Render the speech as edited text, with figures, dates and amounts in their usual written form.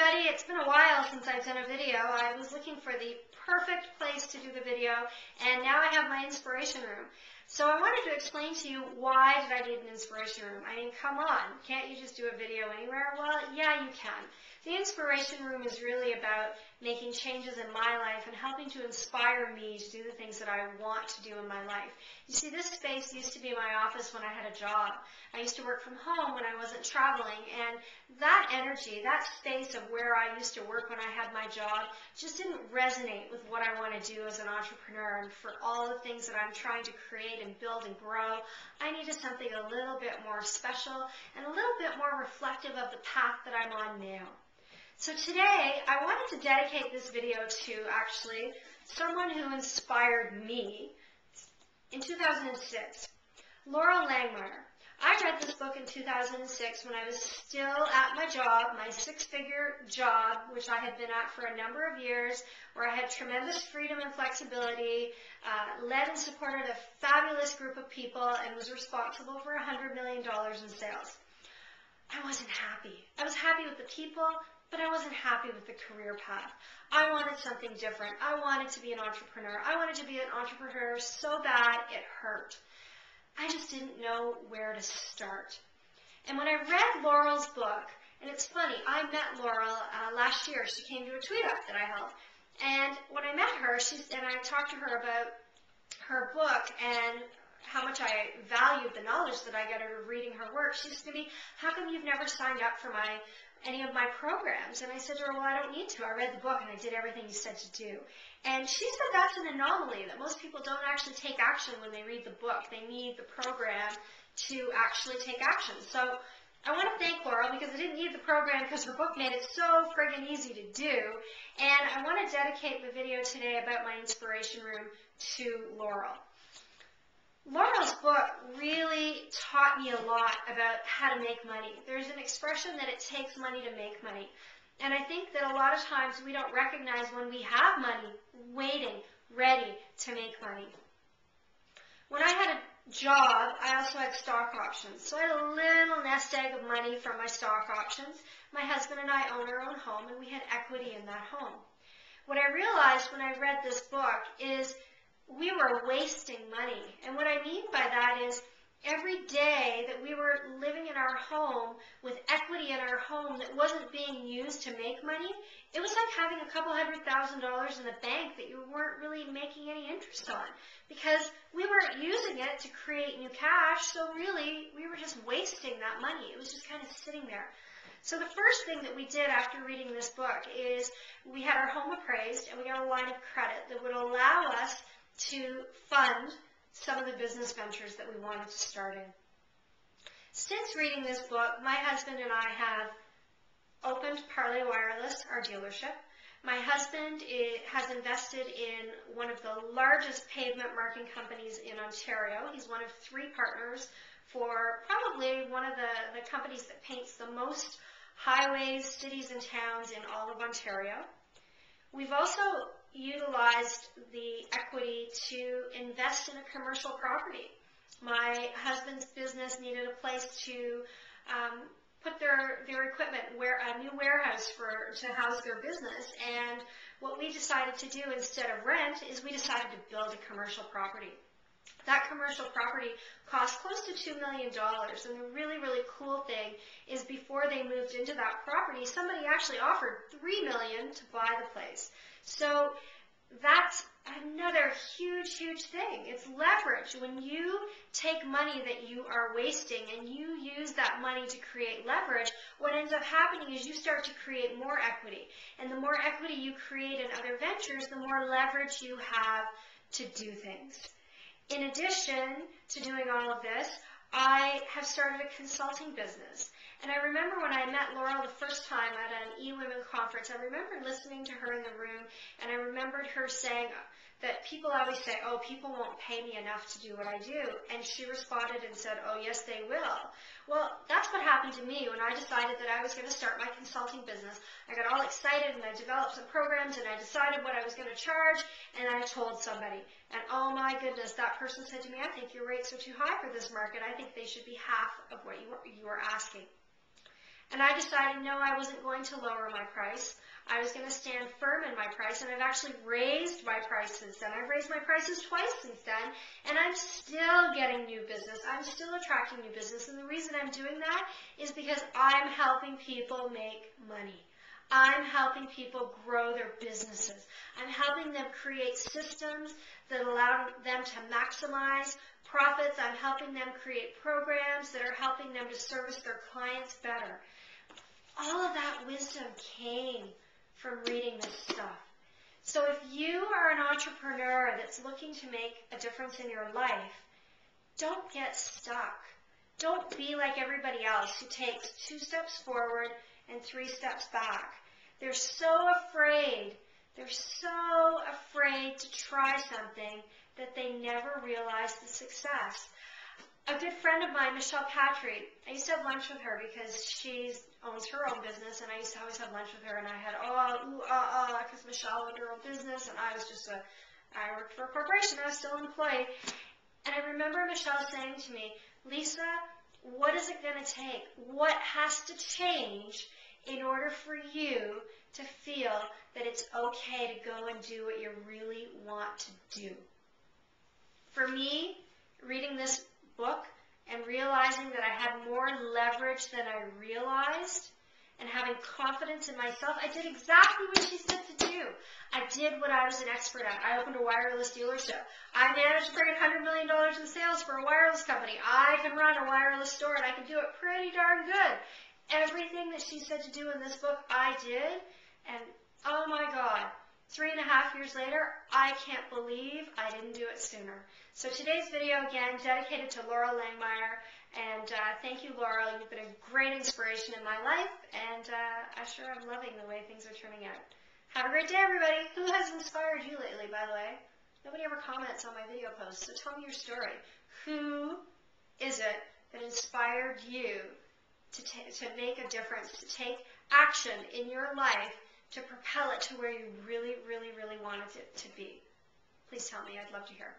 everybody. It's been a while since I've done a video. I was looking for the perfect place to do the video, and now I have my inspiration room. So I wanted to explain to you, why did I need an inspiration room? I mean, come on, can't you just do a video anywhere? Well, yeah, you can. The inspiration room is really about making changes in my life and helping to inspire me to do the things that I want to do in my life. You see, this space used to be my office when I had a job. I used to work from home when I wasn't traveling, and that energy, that space of where I used to work when I had my job just didn't resonate with what I want to do as an entrepreneur, and for all the things that I'm trying to create and build and grow, I needed something a little bit more special and a little bit more reflective of the path that I'm on now. So today, I wanted to dedicate this video to actually someone who inspired me in 2006, Laurel Langmeyer. I read this book in 2006 when I was still at my job, my six-figure job, which I had been at for a number of years, where I had tremendous freedom and flexibility, led and supported a fabulous group of people, and was responsible for $100 million in sales. I wasn't happy. I was happy with the people, but I wasn't happy with the career path. I wanted something different. I wanted to be an entrepreneur. I wanted to be an entrepreneur so bad it hurt. I just didn't know where to start. And when I read Laurel's book, and it's funny, I met Laurel last year. She came to a tweet-up that I held. And when I met her, and I talked to her about her book and how much I valued the knowledge that I got out of reading her work, she said to me, "How come you've never signed up for any of my programs?" And I said to her, "Well, I don't need to. I read the book and I did everything you said to do." And she said that's an anomaly, that most people don't actually take action when they read the book. They need the program to actually take action. So I want to thank Laurel, because I didn't need the program because her book made it so friggin' easy to do. And I want to dedicate the video today about my inspiration room to Laurel. Laurel's book really taught me a lot about how to make money. There's an expression that it takes money to make money. And I think that a lot of times we don't recognize when we have money waiting, ready to make money. When I had a job, I also had stock options. So I had a little nest egg of money from my stock options. My husband and I own our own home, and we had equity in that home. What I realized when I read this book is we were wasting money. And what I mean by that is every day that we were living in our home with equity in our home that wasn't being used to make money, it was like having a couple $100,000 in the bank that you weren't really making any interest on, because we weren't using it to create new cash. So really, we were just wasting that money. It was just kind of sitting there. So the first thing that we did after reading this book is we had our home appraised, and we got a line of credit that would allow us to fund some of the business ventures that we wanted to start in. Since reading this book, my husband and I have opened Parley Wireless, our dealership. My husband has invested in one of the largest pavement marking companies in Ontario. He's one of 3 partners for probably one of the companies that paints the most highways, cities, and towns in all of Ontario. We've also utilized the equity to invest in a commercial property. My husband's business needed a place to put their equipment, a new warehouse to house their business, and what we decided to do instead of rent is we decided to build a commercial property. That commercial property cost close to $2 million, and the really, really cool thing is before they moved into that property, somebody actually offered $3 million to buy the place. So that's another huge, huge thing. It's leverage. When you take money that you are wasting and you use that money to create leverage, what ends up happening is you start to create more equity. And the more equity you create in other ventures, the more leverage you have to do things. In addition to doing all of this, I have started a consulting business. And I remember when I met Laurel the first time at an eWomen conference, I remember listening to her in the room, and I remembered her saying that people always say, "Oh, people won't pay me enough to do what I do." And she responded and said, "Oh, yes, they will." Well, that's what happened to me when I decided that I was going to start my consulting business. I got all excited, and I developed some programs, and I decided what I was going to charge, and I told somebody. And oh my goodness, that person said to me, "I think your rates are too high for this market. I think they should be half of what you are asking." And I decided, no, I wasn't going to lower my price. I was going to stand firm in my price, and I've actually raised my price since then. I've raised my prices twice since then, and I'm still getting new business. I'm still attracting new business, and the reason I'm doing that is because I'm helping people make money. I'm helping people grow their businesses. I'm helping them create systems that allow them to maximize profits. I'm helping them create programs that are helping them to service their clients better. All of that wisdom came from reading this stuff. So if you are an entrepreneur that's looking to make a difference in your life, don't get stuck. Don't be like everybody else who takes 2 steps forward and 3 steps back. They're so afraid. They're so afraid to try something that they never realize the success. A good friend of mine, Michelle Patry, I used to have lunch with her because she owns her own business, and I used to always have lunch with her, and I had, because Michelle owned her own business, and I was I worked for a corporation, I was still an employee. And I remember Michelle saying to me, Lisa, what is it going to take? What has to change in order for you to feel that it's okay to go and do what you really want to do? For me, reading this book and realizing that I had more leverage than I realized and having confidence in myself, I did exactly what she said to do. I did what I was an expert at. I opened a wireless dealership. I managed to bring in $100 million in sales for a wireless company. I can run a wireless store, and I can do it pretty darn good. Everything that she said to do in this book, I did, and oh my God, 3.5 years later, I can't believe I didn't do it sooner. So today's video, again, dedicated to Laura Langmeyer, and thank you, Laura. You've been a great inspiration in my life, and I sure am loving the way things are turning out. Have a great day, everybody. Who has inspired you lately, by the way? Nobody ever comments on my video posts, so tell me your story. Who is it that inspired you to make a difference, to take action in your life to propel it to where you really, really, really wanted it to be? Please tell me. I'd love to hear.